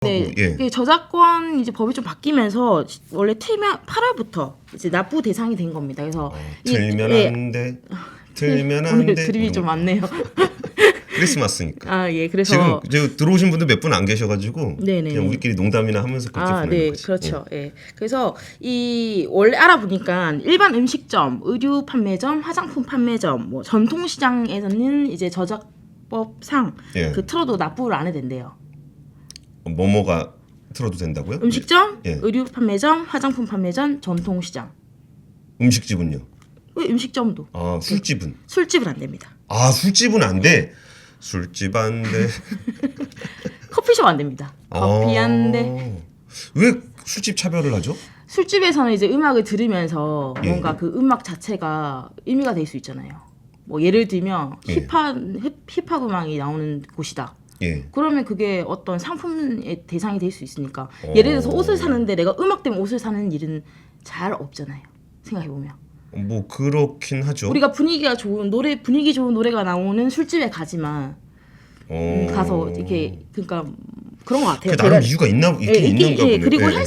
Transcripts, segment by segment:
네, 예. 이게 저작권 이제 법이 좀 바뀌면서 원래 틀면 8월부터 이제 납부 대상이 된 겁니다. 그래서 틀면 예, 안 돼. 틀면 안 오늘 돼. 드립이 좀 많네요. 크리스마스니까. 아, 예, 그래서 지금 이제 들어오신 분들 몇 분 안 계셔가지고 네네. 그냥 우리끼리 농담이나 하면서 그렇게 아, 보내는 네, 거지. 그렇죠. 예. 그래서 이 원래 알아보니까 일반 음식점, 의류 판매점, 화장품 판매점, 뭐 전통시장에서는 이제 저작법상 예. 그 틀어도 납부를 안 해도 된대요. 뭐가 틀어도 된다고요? 음식점, 예. 의류 판매점, 화장품 판매점, 전통시장. 음식집은요? 왜 음식점도 아 술집은? 술집은 안 됩니다. 아 술집은 안 돼. 술집 안 돼. 커피숍 안 됩니다. 커피 안 돼. 왜 술집 차별을 하죠? 술집에서는 이제 음악을 들으면서 예. 뭔가 그 음악 자체가 의미가 될 수 있잖아요. 뭐 예를 들면 예. 힙합 음악이 나오는 곳이다. 예. 그러면 그게 어떤 상품의 대상이 될 수 있으니까 예를 들어서 옷을 사는데 내가 음악 때문에 옷을 사는 일은 잘 없잖아요. 생각해 보면 뭐 그렇긴 하죠. 우리가 분위기 좋은 노래가 나오는 술집에 가지만 가서 이렇게 그러니까 그런 것 같아요. 그게 나름 이유가 있는가 보네. 그리고 예.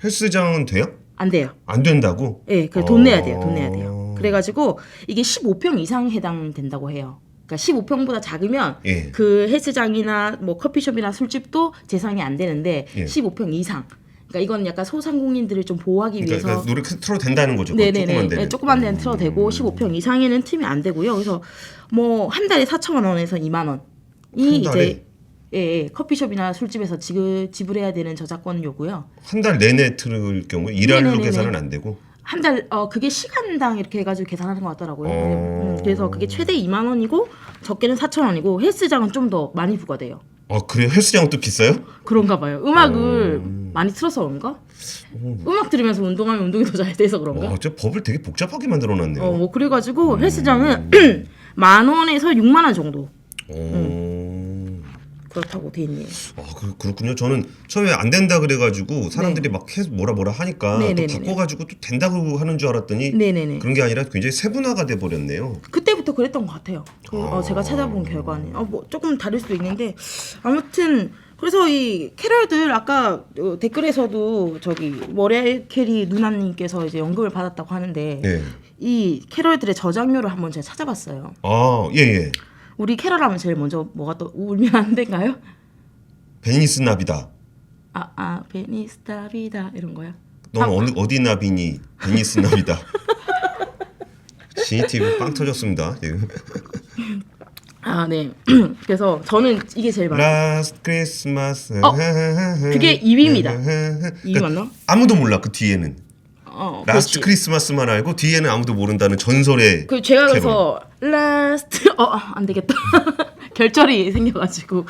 헬스장은 돼요? 안 돼요. 안 된다고? 예, 돈 내야 돼요. 돈 내야 돼요. 그래가지고 이게 15평 이상 해당된다고 해요. 그러니까 15평보다 작으면 예. 그 헬스장이나 뭐 커피숍이나 술집도 재산이 안 되는데 예. 15평 이상. 그러니까 이건 약간 소상공인들을 좀 보호하기 그러니까 위해서. 노래 틀어도 된다는 거죠. 네네네. 조그만 데는. 조그만 데는 틀어도 되고 15평 이상에는 틀면 안 되고요. 그래서 뭐 한 달에 4천만 원에서 2만 원이 한 달에? 이제 커피숍이나 술집에서 지불해야 되는 저작권 요구요. 한 달 내내 틀을 경우 일할로 네네네네. 계산은 안 되고. 한 달 그게 시간당 이렇게 해가지고 계산하는 것 같더라고요. 어. 그래서 그게 최대 2만 원이고 적게는 4천 원이고 헬스장은 좀 더 많이 부과돼요. 아 그래요? 헬스장은 또 비싸요? 그런가 봐요. 음악을 많이 틀어서 그런가? 음악 들으면서 운동하면 운동이 더 잘 돼서 그런가? 와, 저 법을 되게 복잡하게 만들어놨네요. 뭐 그래가지고 헬스장은 10,000원에서 6만 원 정도 그렇다고 돼 있네요. 그렇군요. 저는 처음에 안 된다 그래가지고 사람들이 막 계속 뭐라 하니까 또 네네네네. 바꿔가지고 또 된다고 하는 줄 알았더니 네네네. 그런 게 아니라 굉장히 세분화가 돼 버렸네요. 그때부터 그랬던 것 같아요. 제가 찾아본 결과는 뭐 조금 다를 수도 있는데 아무튼 그래서 이 캐럴들 아까 댓글에서도 저기 머레 캐리 누나님께서 이제 연금을 받았다고 하는데 예. 이 캐럴들의 저작료를 한번 제가 찾아봤어요. 아 예. 우리 캐럴 하면 제일 먼저 뭐가 또 울면 안 된가요? 베니스 나비다. 베니스타비다 이런 거야. 넌 어디 나비니? 베니스 나비다. 지니티브 빵 터졌습니다. 지금. 네. 그래서 저는 이게 제일 많아요. Last Christmas. 그게 2위입니다. 2위 맞나? 아무도 몰라 그 뒤에는. 라스트 그렇지. 크리스마스만 알고 뒤에는 아무도 모른다는 전설의. 제가 그래서 라스트 안 되겠다. 결절이 생겨가지고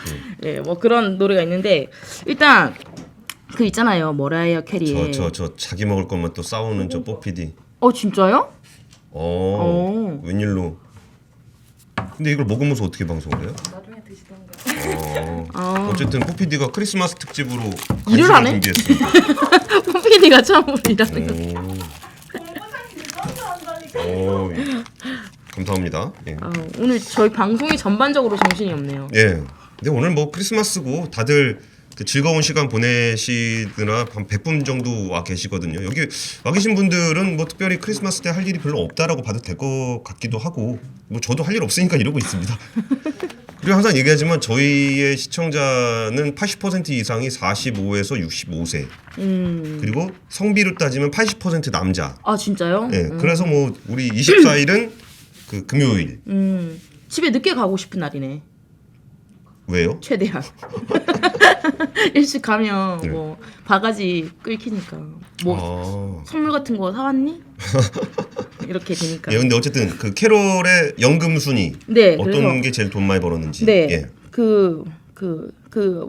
뭐 그런 노래가 있는데 일단 그 있잖아요 머라이어 캐리의 저 자기 먹을 것만 또 싸우는 저 뽀피디. 진짜요? 웬일로? 근데 이걸 먹으면서 어떻게 방송을 해요? 나중에 드시던가. 어쨌든 뽀피디가 크리스마스 특집으로 일을 간식을 안 해? 준비했습니다. 뽀피디가 처음으로 일하는 거. 감사합니다. 예. 오늘 저희 방송이 전반적으로 정신이 없네요. 예. 근데 오늘 뭐 크리스마스고 다들 그 즐거운 시간 보내시느라 한 100분 정도 와 계시거든요. 여기 와 계신 분들은 뭐 특별히 크리스마스 때 할 일이 별로 없다라고 봐도 될 것 같기도 하고 뭐 저도 할 일 없으니까 이러고 있습니다. 그리고 항상 얘기하지만 저희의 시청자는 80% 이상이 45에서 65세. 그리고 성비로 따지면 80% 남자. 진짜요? 예. 그래서 뭐 우리 24일은 그 금요일. 집에 늦게 가고 싶은 날이네. 왜요? 최대한 일찍 가면 뭐 바가지 끓기니까 뭐 선물 같은 거 사왔니? 이렇게 되니까. 예, 근데 어쨌든 그 캐롤의 연금 순위 네, 어떤 그래서, 게 제일 돈 많이 벌었는지. 네, 예. 그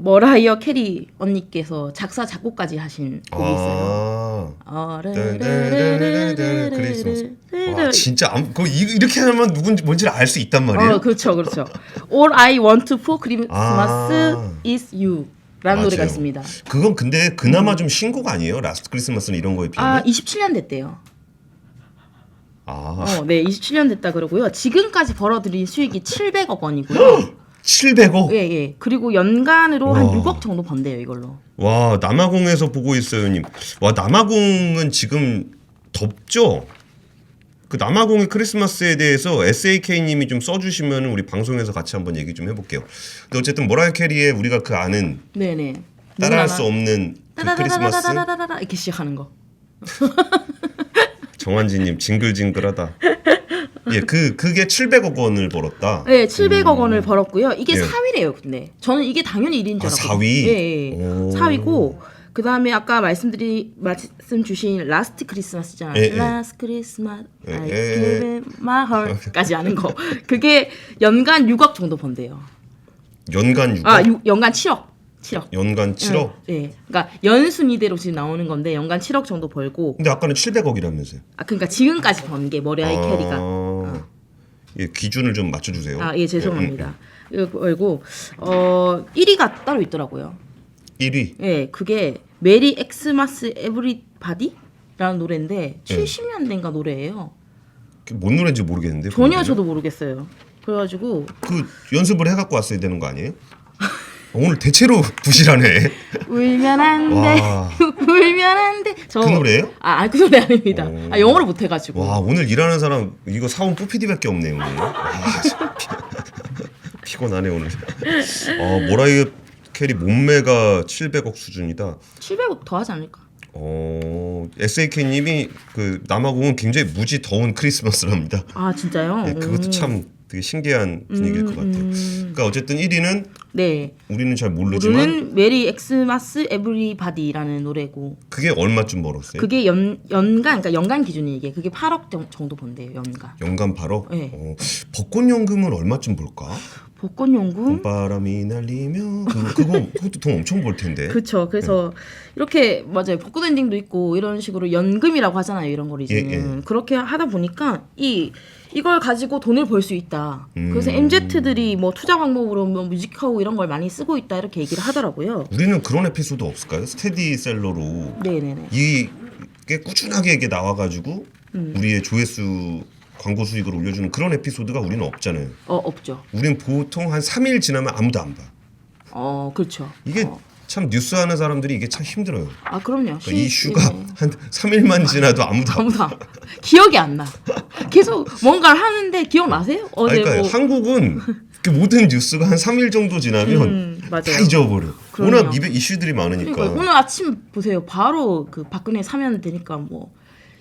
머라이어 캐리 언니께서 작사 작곡까지 하신 곡이 있어요. 크리스마스. 와, 진짜 이렇게 하면 누군지 뭔지를 알 수 있단 말이에요. 그렇죠. All I want for Christmas is you. 라는 노래가 있습니다. 그건 근데 그나마 좀 신곡 아니에요? 라스트 크리스마스는 이런 거에 비하면? 27년 됐대요. 네, 27년 됐다 그러고요. 지금까지 벌어들인 수익이 700억 원이고요. 700억? 예, 예. 그리고 연간으로 한 와. 6억 정도 번대요, 이걸로. 와, 남아공에서 보고 있어요님. 와, 남아공은 지금 덥죠? 그 남아공의 크리스마스에 대해서 SAK님이 좀 써주시면 우리 방송에서 같이 한번 얘기 좀 해볼게요. 근데 어쨌든 머라이어 캐리의 우리가 그 아는 네네. 따라할 수 없는 그 크리스마스. 따다다다다다다다다 이렇게 시작하는 거. 정한지님 징글징글하다. 예, 그게 700억 원을 벌었다. 네, 700억 원을 벌었고요. 이게 예. 4위래요, 근데. 저는 이게 당연히 1위인 줄 아, 알았거든요. 4위? 예, 예. 오. 4위고 그다음에 아까 말씀 주신 라스트 크리스마스잖아요. 예, 예. 라스트 크리스마스 예, I 예. give it my heart까지 아는 거. 그게 연간 6억 정도 번대요. 연간 6억? 아, 연간 7억. 7억. 연간 7억? 예. 그러니까 연순위대로 지금 나오는 건데 연간 7억 정도 벌고 근데 아까는 700억이라면서요. 그러니까 지금까지 번 게 머라이어 캐리가 예, 기준을 좀 맞춰주세요. 예, 죄송합니다. 이거 벌고 1위가 따로 있더라고요. 1위. 예, 그게 메리 엑스마스 에브리바디라는 노래인데 70년대인가 노래예요. 뭔 노래인지 모르겠는데. 전혀 그거는? 저도 모르겠어요. 그래가지고 그 연습을 해갖고 왔어야 되는 거 아니에요? 오늘 대체로 부실하네. 울면 안 돼, 와. 울면 안 돼. 그 노래예요? 그 노래 아닙니다. 오. 영어를 못해가지고. 와, 오늘 일하는 사람 이거 사원 뿌피디밖에 없네요. 오늘. 피곤하네 오늘. 머라이어 캐리 몸매가 700억 수준이다. 700억 더 하지 않을까? SAK님이 그 남아공은 굉장히 무지 더운 크리스마스랍니다. 아, 진짜요? 네, 그것도 참 되게 신기한 분위기일 것 같아요. 그러니까 어쨌든 1위는 네. 우리는 잘 모르지만 노래는 메리 엑스마스 에브리바디라는 노래고 그게 얼마쯤 벌었어요? 그게 연간 그러니까 연간 기준이 이게 그게 8억 정도 번대요, 연간. 연간 8억? 네. 벚꽃연금은 얼마쯤 벌까? 복권연금? 봄바람이 날리며 그것도 돈 엄청 벌 텐데. 그렇죠. 그래서 이렇게 맞아요. 복권 엔딩도 있고 이런 식으로 연금이라고 하잖아요. 이런 걸 이제는 예. 그렇게 하다 보니까 이걸 가지고 돈을 벌 수 있다. 그래서 MZ들이 뭐 투자 방법으로 뭐 뮤직하고 이런 걸 많이 쓰고 있다 이렇게 얘기를 하더라고요. 우리는 그런 에피소드 없을까요? 스테디셀러로 네네네. 이게 꾸준하게 이게 나와가지고 우리의 조회수 광고 수익을 올려주는 그런 에피소드가 우리는 없잖아요. 없죠. 우린 보통 한 3일 지나면 아무도 안 봐. 그렇죠. 이게 참 뉴스 하는 사람들이 이게 참 힘들어요. 그럼요. 그러니까 이슈가 한 3일만 지나도 아무도 안 봐. 아무도 기억이 안 나. 계속 뭔가를 하는데 기억나세요? 어제 그러니까 뭐 한국은 그 모든 뉴스가 한 3일 정도 지나면 맞아요. 다 잊어버려. 그럼요. 워낙 이슈들이 많으니까. 그러니까 오늘 아침 보세요. 바로 그 박근혜 사면 되니까 뭐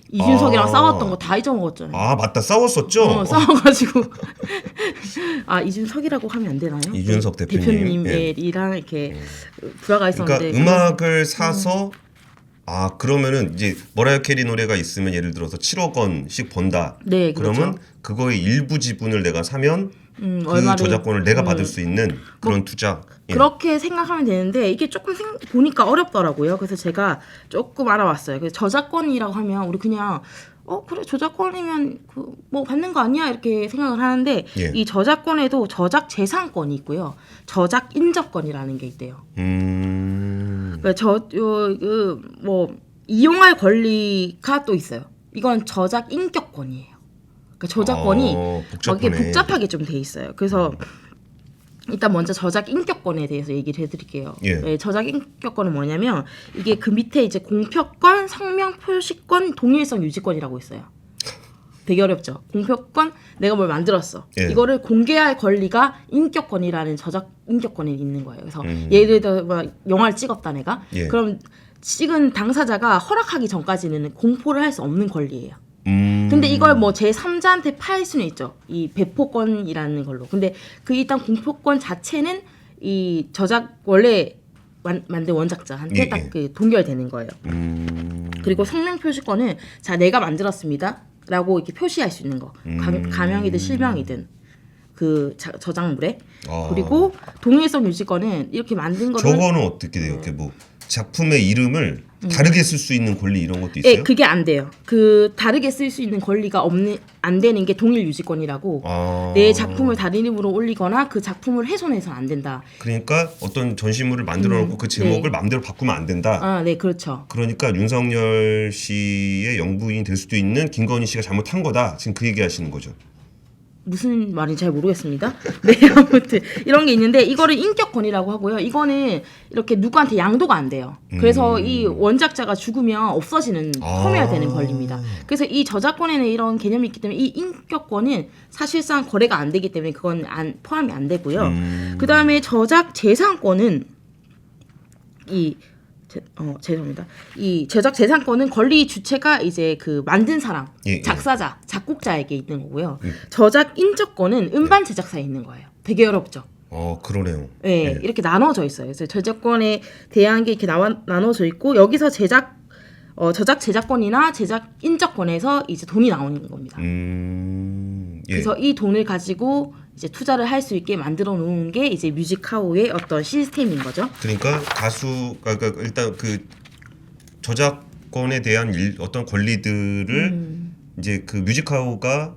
이준석이랑 싸웠던 거 다 잊어먹었잖아요. 아, 맞다. 싸웠었죠? 싸워가지고 이준석이라고 하면 안 되나요? 이준석 대표님. 대표님이랑 이렇게 불화가 있었는데 그러니까 음악을 사서 그러면은 이제 머라이어 캐리 노래가 있으면 예를 들어서 7억 원씩 번다. 네, 그렇죠. 그러면 그거의 일부 지분을 내가 사면 그 얼마를 저작권을 내가 받을 수 있는 그런 투자. 예. 그렇게 생각하면 되는데 이게 조금 보니까 어렵더라고요. 그래서 제가 조금 알아봤어요. 그래서 저작권이라고 하면 우리 그냥 그래 저작권이면 그 뭐 받는 거 아니야 이렇게 생각을 하는데 예. 이 저작권에도 저작 재산권이 있고요. 저작 인접권이라는 게 있대요. 그러니까 뭐 이용할 권리가 또 있어요. 이건 저작 인격권이에요. 그러니까 저작권이 이게 복잡하게 좀 돼 있어요. 그래서 일단 먼저 저작 인격권에 대해서 얘기를 해드릴게요. 예. 저작 인격권은 뭐냐면 이게 그 밑에 이제 공표권, 성명 표시권, 동일성 유지권이라고 있어요. 되게 어렵죠. 공표권, 내가 뭘 만들었어. 예. 이거를 공개할 권리가 인격권이라는 저작 인격권이 있는 거예요. 그래서 예를 들어 뭐 영화를 찍었다 내가. 예. 그럼 찍은 당사자가 허락하기 전까지는 공포를 할 수 없는 권리예요. 근데 이걸 뭐 제3자한테 팔 수는 있죠. 이 배포권이라는 걸로. 근데 그 일단 공표권 자체는 이 저작 원래 만든 원작자한테 예, 딱 그 동결되는 거예요. 그리고 성명 표시권은 자 내가 만들었습니다라고 이렇게 표시할 수 있는 거. 가명이든 실명이든 그 저작물에. 그리고 동일성 유지권은 이렇게 만든 거를 저거는 어떻게 돼요? 이렇게 뭐 작품의 이름을 다르게 쓸 수 있는 권리 이런 것도 있어요? 예, 그게 안 돼요. 그 다르게 쓸 수 있는 권리가 안 되는 게 동일 유지권이라고. 내 작품을 다른 이름으로 올리거나 그 작품을 훼손해서는 안 된다. 그러니까 어떤 전시물을 만들어 놓고 그 제목을 마음대로 바꾸면 안 된다. 네, 그렇죠. 그러니까 윤석열 씨의 영부인이 될 수도 있는 김건희 씨가 잘못한 거다. 지금 그 얘기 하시는 거죠. 무슨 말인지 잘 모르겠습니다. 네, 아무튼 이런 게 있는데 이거를 인격권이라고 하고요. 이거는 이렇게 누구한테 양도가 안 돼요. 그래서 이 원작자가 죽으면 없어지는 소멸되는 권리입니다. 그래서 이 저작권에는 이런 개념이 있기 때문에 이 인격권은 사실상 거래가 안 되기 때문에 그건 포함이 안 되고요. 그 다음에 저작 재산권은 죄송합니다. 이 저작 재산권은 권리 주체가 이제 그 만든 사람, 작사자, 작곡자에게 있는 거고요. 저작 인적권은 음반 제작사에 있는 거예요. 되게 어렵죠. 그러네요. 네, 이렇게 나눠져 있어요. 그래서 저작권에 대한 게 이렇게 나눠져 있고 여기서 저작 제작권이나 제작 인적권에서 이제 돈이 나오는 겁니다. 그래서 이 돈을 가지고 이제 투자를 할 수 있게 만들어 놓은 게 이제 뮤직하우의 어떤 시스템인 거죠. 그러니까 그러니까 일단 그 저작권에 대한 어떤 권리들을 이제 그 뮤직하우가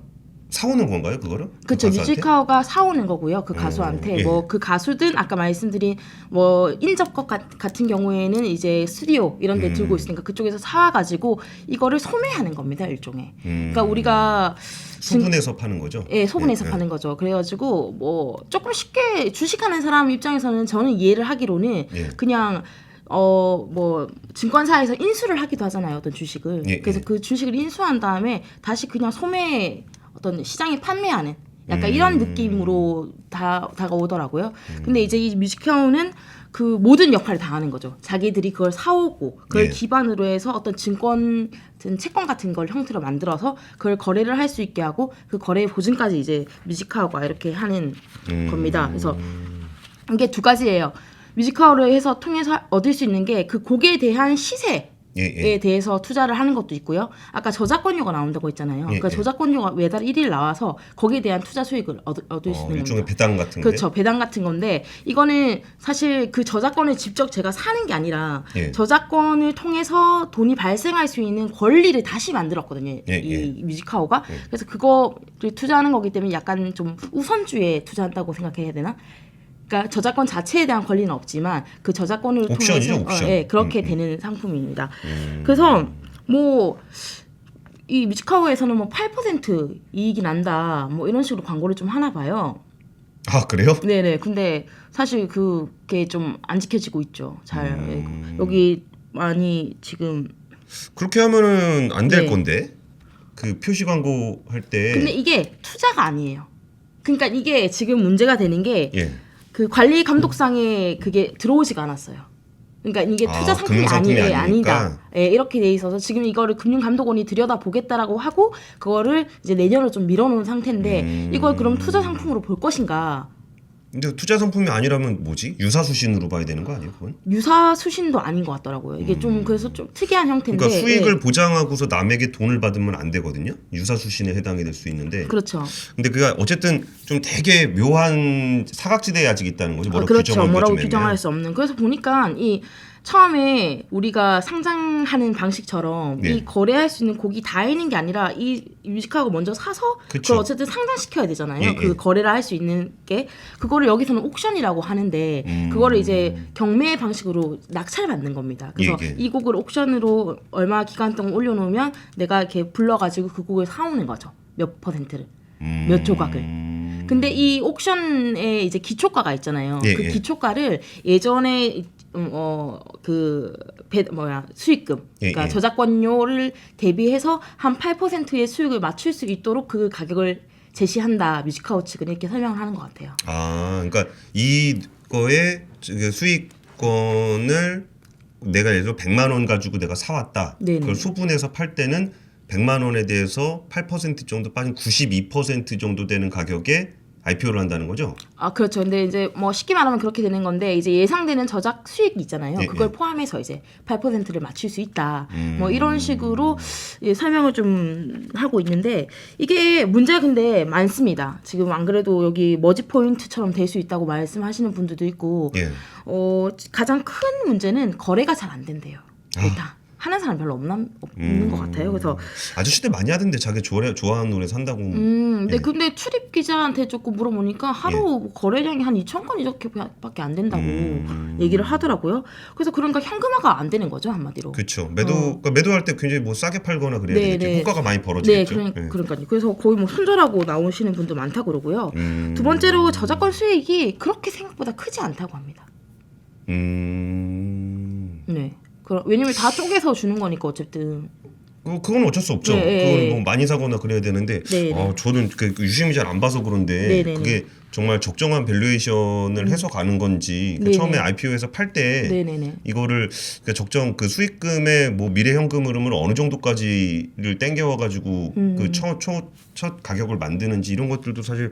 사오는 건가요, 그거를? 그렇죠. 뮤직하우가 사오는 거고요. 그 가수한테 뭐 그 가수든 아까 말씀드린 뭐 인접것 같은 경우에는 이제 스튜디오 이런 데 들고 있으니까 그쪽에서 사와가지고 이거를 소매하는 겁니다, 일종의. 그러니까 우리가 소분해서 파는 거죠. 예, 소분해서 파는 거죠. 그래가지고 뭐 조금 쉽게 주식하는 사람 입장에서는 저는 이해를 하기로는 그냥 뭐 증권사에서 인수를 하기도 하잖아요, 어떤 주식을. 그래서 그 주식을 인수한 다음에 다시 그냥 소매 어떤 시장에 판매하는 약간 이런 느낌으로 다가오더라고요. 근데 이제 이 뮤직하우는 그 모든 역할을 다 하는 거죠. 자기들이 그걸 사오고 그걸 기반으로 해서 어떤 증권 채권 같은 걸 형태로 만들어서 그걸 거래를 할 수 있게 하고 그 거래의 보증까지 이제 뮤직하우가 이렇게 하는 겁니다. 그래서 이게 두 가지예요. 뮤직하우를 해서 통해서 얻을 수 있는 게 그 곡에 대한 시세에 대해서 투자를 하는 것도 있고요. 아까 저작권료가 나온다고 했잖아요. 그러니까 저작권료가 매달 1일 나와서 거기에 대한 투자 수익을 얻을 수 있는 일종의 겁니다. 배당 같은 그렇죠. 배당 같은 건데 이거는 사실 그 저작권을 직접 제가 사는 게 아니라 저작권을 통해서 돈이 발생할 수 있는 권리를 다시 만들었거든요. 이 뮤직하우가. 그래서 그거를 투자하는 거기 때문에 약간 좀 우선주에 투자한다고 생각해야 되나? 그러니까 저작권 자체에 대한 권리는 없지만 그 저작권을 통해서 옵션. 그렇게 되는 상품입니다. 그래서 뭐 이 뮤직하우에서는 뭐 8% 이익이 난다 뭐 이런 식으로 광고를 좀 하나 봐요. 아, 그래요? 네네. 근데 사실 그게 좀 안 지켜지고 있죠. 잘 여기 많이 지금 그렇게 하면은 안 될 건데 그 표시 광고 할 때. 근데 이게 투자가 아니에요. 그러니까 이게 지금 문제가 되는 게 예. 그 관리 감독상에 그게 들어오지가 않았어요. 그러니까 이게 투자 상품이 아니다. 예, 이렇게 돼 있어서 지금 이거를 금융감독원이 들여다 보겠다라고 하고 그거를 이제 내년으로 좀 밀어놓은 상태인데 이걸 그럼 투자 상품으로 볼 것인가? 근데 투자 상품이 아니라면 뭐지? 유사수신으로 봐야 되는 거 아니에요, 그건? 유사수신도 아닌 것 같더라고요. 이게 좀 그래서 좀 특이한 형태인데. 그러니까 수익을 보장하고서 남에게 돈을 받으면 안 되거든요. 유사수신에 해당이 될 수 있는데. 그렇죠. 근데 그가 어쨌든 좀 되게 묘한 사각지대에 아직 있다는 거죠. 뭐라고 그렇죠. 규정하기가 뭐라고 좀 규정할 애매한. 수 없는. 그래서 보니까 이 처음에 우리가 상장하는 방식처럼 이 거래할 수 있는 곡이 다 있는 게 아니라 이 뮤직하우가 먼저 사서 그걸 어쨌든 상장시켜야 되잖아요. 그 거래를 할 수 있는 게 그거를 여기서는 옥션이라고 하는데 그거를 이제 경매 방식으로 낙찰받는 겁니다. 그래서 이 곡을 옥션으로 얼마 기간 동안 올려놓으면 내가 이렇게 불러가지고 그 곡을 사오는 거죠. 몇 %를, 몇 조각을. 근데 이 옥션에 이제 기초가가 있잖아요. 그 기초가를 예전에 수익금, 그러니까 저작권료를 대비해서 한 8%의 수익을 맞출 수 있도록 그 가격을 제시한다. 뮤직하우 측은 이렇게 설명을 하는 것 같아요. 아, 그러니까 이거의 수익권을 내가 예를 들어 100만 원 가지고 내가 사왔다. 네네. 그걸 소분해서 팔 때는 100만 원에 대해서 8% 정도 빠진 92% 정도 되는 가격에 IPO를 한다는 거죠? 아, 그렇죠. 근데 이제 뭐 쉽게 말하면 그렇게 되는 건데 이제 예상되는 저작 수익이 있잖아요. 그걸 포함해서 이제 8%를 맞출 수 있다. 뭐 이런 식으로 설명을 좀 하고 있는데 이게 문제가 근데 많습니다. 지금 안 그래도 여기 머지 포인트처럼 될 수 있다고 말씀하시는 분들도 있고 가장 큰 문제는 거래가 잘 안 된대요. 일단. 하는 사람 별로 없는 것 같아요. 그래서 아저씨들 많이 하던데 자기 좋아하는 노래 산다고. 네, 예. 근데 출입 기자한테 조금 물어보니까 하루 거래량이 한 2,000건 이렇게밖에 안 된다고 얘기를 하더라고요. 그래서 그러니까 현금화가 안 되는 거죠, 한마디로. 그렇죠. 그러니까 매도할 때 굉장히 뭐 싸게 팔거나 그래야 네, 되겠죠. 네. 호가가 많이 네, 벌어지겠죠. 그러니까요. 그래서 거의 뭐 손절하고 나오시는 분도 많다고 그러고요. 두 번째로 저작권 수익이 그렇게 생각보다 크지 않다고 합니다. 네. 왜냐면 다 쪼개서 주는 거니까 어쨌든. 그건 어쩔 수 없죠. 네, 그걸 뭐 많이 사거나 그래야 되는데 네. 저는 그 유심히 잘 안 봐서 그런데 네, 네, 그게 정말 적정한 밸류에이션을 해서 가는 건지 네, 처음에 네. IPO에서 팔 때 네네네. 이거를 그 적정 그 수익금의 뭐 미래 현금 흐름을 어느 정도까지를 땡겨와 가지고 그 첫 가격을 만드는지 이런 것들도 사실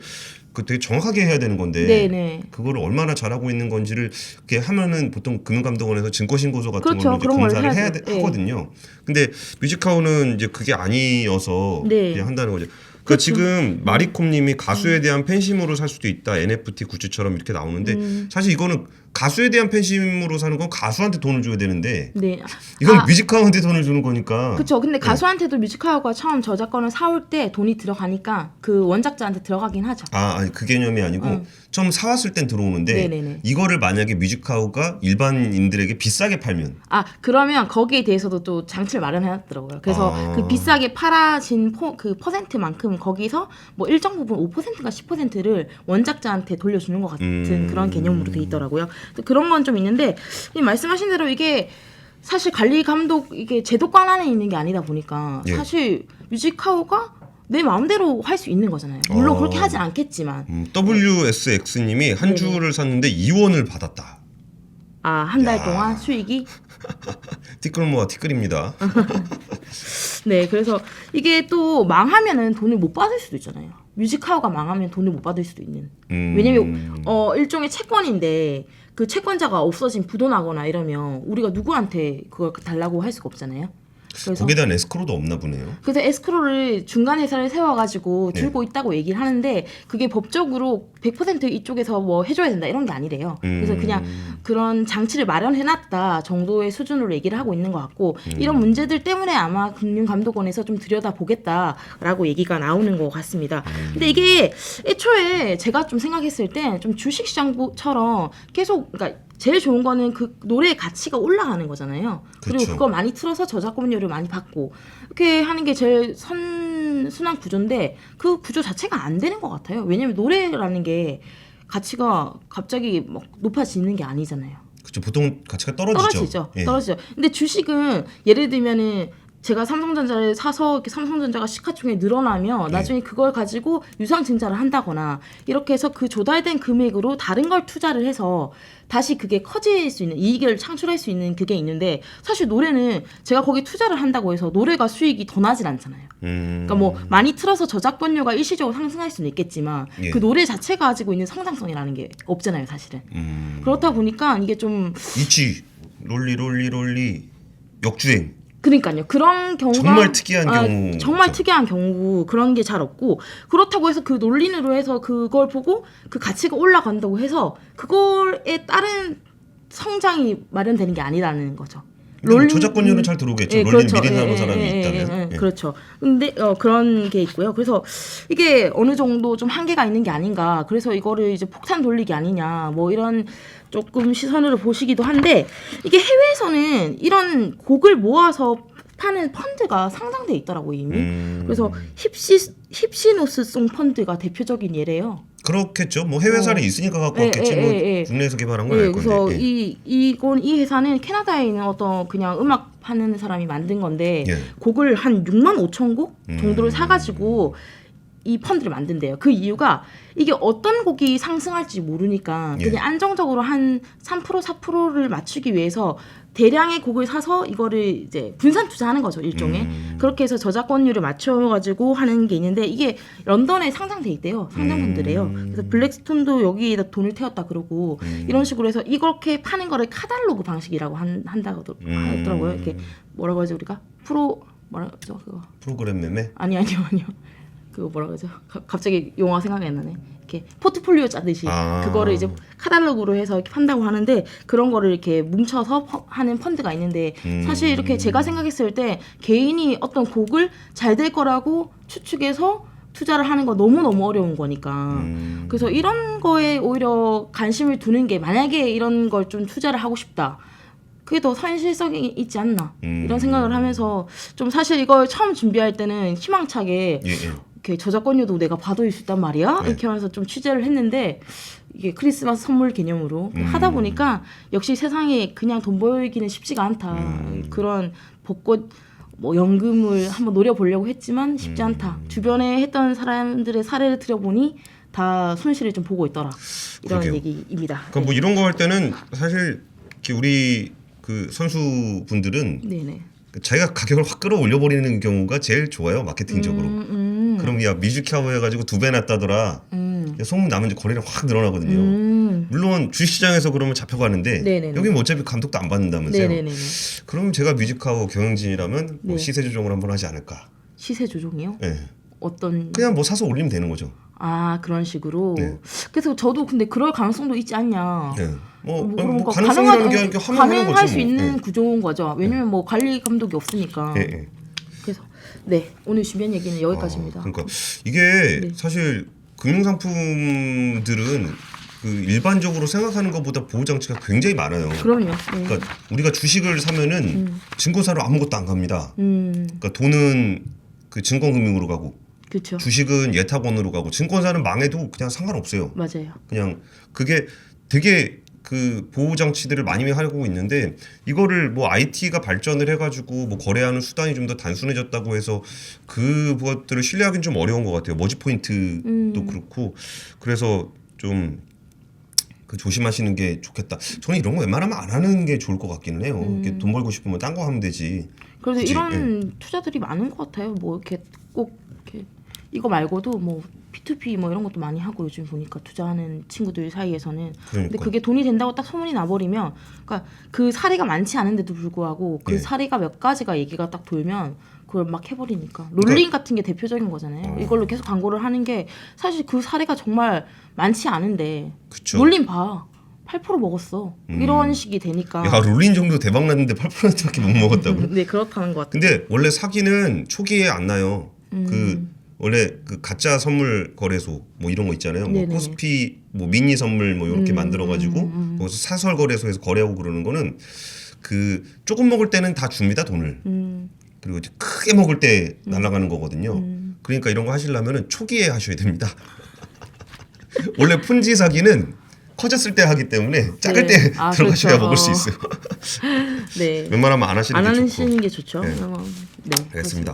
그 되게 정확하게 해야 되는 건데 네네. 그거를 얼마나 잘하고 있는 건지를 이렇게 하면은 보통 금융감독원에서 증거신고서 같은 그렇죠. 걸로 이제 그런 걸 검사를 해야 해야죠. 예. 하거든요. 근데 뮤직하우는 이제 그게 아니어서 네. 그냥 한다는 거죠. 그러니까 그렇죠. 지금 마리콤님이 가수에 대한 팬심으로 살 수도 있다. NFT 굿즈처럼 이렇게 나오는데 사실 이거는 가수에 대한 팬심으로 사는 건 가수한테 돈을 줘야 되는데 네. 이건 뮤직하우한테 돈을 주는 거니까. 그렇죠. 근데 가수한테도 뮤직하우가 처음 저작권을 사올 때 돈이 들어가니까 그 원작자한테 들어가긴 하죠. 아니 그 개념이 아니고 처음 사왔을 땐 들어오는데 네네네. 이거를 만약에 뮤직하우가 일반인들에게 비싸게 팔면 그러면 거기에 대해서도 또 장치를 마련해놨더라고요. 그래서 그 비싸게 팔아진 그 퍼센트만큼 거기서 뭐 일정 부분 5%가 10%를 원작자한테 돌려주는 것 같은 그런 개념으로 돼 있더라고요. 그런 건 좀 있는데 이 말씀하신 대로 이게 사실 관리 감독 이게 제도권 안에 있는 게 아니다 보니까 예. 사실 뮤직하우가 내 마음대로 할 수 있는 거잖아요. 물론 그렇게 하지 않겠지만 WSX님이 한 주를 샀는데 2원을 받았다. 한 달 동안 수익이 티끌모아 티끌입니다. 네, 그래서 이게 또 망하면은 돈을 못 받을 수도 있잖아요. 뮤직하우가 망하면 돈을 못 받을 수도 있는. 왜냐면 일종의 채권인데 그 채권자가 없어진 부도나거나 이러면 우리가 누구한테 그걸 달라고 할 수가 없잖아요. 그래서 거기에 대한 에스크로도 없나 보네요. 그래서 에스크로를 중간 회사를 세워가지고 들고 있다고 얘기를 하는데 그게 법적으로 100% 이쪽에서 뭐 해줘야 된다 이런 게 아니래요. 그래서 그냥 그런 장치를 마련해놨다 정도의 수준으로 얘기를 하고 있는 것 같고 이런 문제들 때문에 아마 금융감독원에서 좀 들여다보겠다라고 얘기가 나오는 것 같습니다. 근데 이게 애초에 제가 좀 생각했을 때 좀 주식시장처럼 계속 그러니까 제일 좋은 거는 그 노래의 가치가 올라가는 거잖아요. 그리고 그렇죠. 그거 많이 틀어서 저작권료를 많이 받고 이렇게 하는 게 제일 순한 구조인데 그 구조 자체가 안 되는 것 같아요. 왜냐면 노래라는 게 가치가 갑자기 막 높아지는 게 아니잖아요. 그렇죠. 보통 가치가 떨어지죠. 예. 떨어지죠. 근데 주식은 예를 들면은 제가 삼성전자를 사서 이렇게 삼성전자가 시가총액이 늘어나면 나중에 그걸 가지고 유상증자를 한다거나 이렇게 해서 그 조달된 금액으로 다른 걸 투자를 해서 다시 그게 커질 수 있는 이익을 창출할 수 있는 그게 있는데 사실 노래는 제가 거기 투자를 한다고 해서 노래가 수익이 더 나질 않잖아요. 그러니까 뭐 많이 틀어서 저작권료가 일시적으로 상승할 수는 있겠지만 예. 그 노래 자체가 가지고 있는 성장성이라는 게 없잖아요, 사실은. 그렇다 보니까 이게 좀 있지. 롤리 역주행. 그러니까요. 그런 경우가 정말 특이한 경우. 정말 특이한 경우 그런 게 잘 없고 그렇다고 해서 그 논리로 해서 그걸 보고 그 가치가 올라간다고 해서 그거에 따른 성장이 마련되는 게 아니라는 거죠. 저작권료는 잘 들어오겠죠. 롤리는 그렇죠. 미리 사는 사람이 있다면. 그렇죠. 근데 그런 게 있고요. 그래서 이게 어느 정도 좀 한계가 있는 게 아닌가. 그래서 이거를 이제 폭탄 돌리기 아니냐. 뭐 이런 조금 시선으로 보시기도 한데 이게 해외에서는 이런 곡을 모아서 파는 펀드가 상장돼 있더라고 이미. 그래서 힙시노스송 펀드가 대표적인 예래요. 그렇겠죠. 뭐 해외 사례 있으니까 갖고 왔겠지. 뭐 국내에서 개발한 건 아닐 그래서 건데. 이 회사는 캐나다에 있는 어떤 그냥 음악 하는 사람이 만든 건데 곡을 한 6만 5천 곡 정도를 사가지고 이 펀드를 만든대요. 그 이유가 이게 어떤 곡이 상승할지 모르니까 그냥 안정적으로 한 3% 4%를 맞추기 위해서 대량의 곡을 사서 이거를 이제 분산 투자하는 거죠, 일종의. 그렇게 해서 저작권료를 맞춰가지고 하는 게 있는데 이게 런던에 상장돼 있대요. 상장분들이에요. 그래서 블랙스톤도 여기에다 돈을 태웠다 그러고 이런 식으로 해서 이렇게 파는 거를 카탈로그 방식이라고 한다고 하더라고요. 이렇게 뭐라고 하죠 우리가? 뭐라고 하죠 그거? 프로그램 매매? 아니요. 그거 뭐라고 하죠? 갑자기 용어 생각이 안 나네. 이렇게 포트폴리오 짜듯이 아. 그거를 이제 카탈로그로 해서 이렇게 판다고 하는데 그런 거를 이렇게 뭉쳐서 하는 펀드가 있는데 사실 이렇게 제가 생각했을 때 개인이 어떤 곡을 잘 될 거라고 추측해서 투자를 하는 거 너무너무 어려운 거니까 그래서 이런 거에 오히려 관심을 두는 게 만약에 이런 걸 좀 투자를 하고 싶다 그게 더 현실성이 있지 않나 이런 생각을 하면서 좀 사실 이걸 처음 준비할 때는 희망차게 예. 이렇게 저작권료도 내가 받을 수 있단 말이야 네. 이렇게 하면서 좀 취재를 했는데 이게 크리스마스 선물 개념으로 하다 보니까 역시 세상에 그냥 돈 벌기는 쉽지가 않다 그런 벚꽃 뭐 연금을 한번 노려보려고 했지만 쉽지 않다 주변에 했던 사람들의 사례를 들여보니 다 손실을 좀 보고 있더라 이런 그러게요. 얘기입니다. 그러니까 뭐 이런 거 할 때는 사실 이렇게 우리 그 선수분들은 네네. 자기가 가격을 확 끌어올려 버리는 경우가 제일 좋아요 마케팅적으로. 그럼 야 뮤직하고 해가지고 2배 났다더라. 소문 나면 이제 거래량 확 늘어나거든요. 물론 주식시장에서 그러면 잡혀가는데 네네네. 여기 뭐 어차피 감독도 안 받는다면서요. 네네네. 그럼 제가 뮤직하고 경영진이라면 뭐 네. 시세 조정을 한번 하지 않을까. 시세 조종이요? 예. 어떤 그냥 뭐 사서 올리면 되는 거죠. 아 그런 식으로. 네. 그래서 저도 근데 그럴 가능성도 있지 않냐. 예. 뭐 그러니까 가능성이라는 게 하면 하는 가능할 거지 수 뭐. 있는 구조인 거죠. 왜냐면 뭐 관리 감독이 없으니까. 예. 예. 그래서 네 오늘 준비한 얘기는 여기까지입니다. 그러니까 이게 네. 사실 금융상품들은 그 일반적으로 생각하는 것보다 보호 장치가 굉장히 많아요. 그럼요. 네. 그러니까 우리가 주식을 사면은 증권사로 아무것도 안 갑니다. 음, 그러니까 돈은 그 증권금융으로 가고 그렇죠. 주식은 예탁원으로 가고 증권사는 망해도 그냥 상관없어요. 맞아요. 그냥 그게 되게 그 보호 장치들을 많이 하고 있는데 이거를 뭐 IT가 발전을 해가지고 뭐 거래하는 수단이 좀 더 단순해졌다고 해서 그것들을 신뢰하기는 좀 어려운 것 같아요. 머지 포인트도 그렇고 그래서 좀 그 조심하시는 게 좋겠다. 저는 이런 거 웬만하면 안 하는 게 좋을 것 같기는 해요. 이렇게 돈 벌고 싶으면 딴 거 하면 되지. 그래서 굳이, 이런 투자들이 많은 것 같아요. 뭐 이렇게 꼭 이렇게 이거 말고도 뭐 P2P 뭐 이런 것도 많이 하고 요즘 보니까 투자하는 친구들 사이에서는 근데 그러니까. 그게 돈이 된다고 딱 소문이 나버리면 그러니까 그 사례가 많지 않은데도 불구하고 그 예. 사례가 몇 가지가 얘기가 딱 돌면 그걸 막 해버리니까 롤링 같은 게 대표적인 거잖아요. 이걸로 계속 광고를 하는 게 사실 그 사례가 정말 많지 않은데 그쵸. 롤링 봐. 8% 먹었어. 이런 식이 되니까. 야 롤린 정도 대박 났는데 8%밖에 못 먹었다고. 네 그렇다는 것 같아요. 근데 원래 사기는 초기에 안 나요. 그 원래 그 가짜 선물 거래소 뭐 이런 거 있잖아요. 뭐 네네네. 코스피 뭐 미니 선물 뭐 이렇게 만들어 가지고 거기서 사설 거래소에서 거래하고 그러는 거는 그 조금 먹을 때는 다 줍니다 돈을. 그리고 이제 크게 먹을 때 날아가는 거거든요. 그러니까 이런 거 하시려면은 초기에 하셔야 됩니다. 원래 폰지 사기는 커졌을 때 하기 때문에 작을 네. 때 아, 들어가셔야 그렇죠. 먹을 수 있어요. 네. 웬만하면 안 하시는 안 게 좋고. 하시는 게 좋죠. 네. 네. 알겠습니다. 그렇습니다.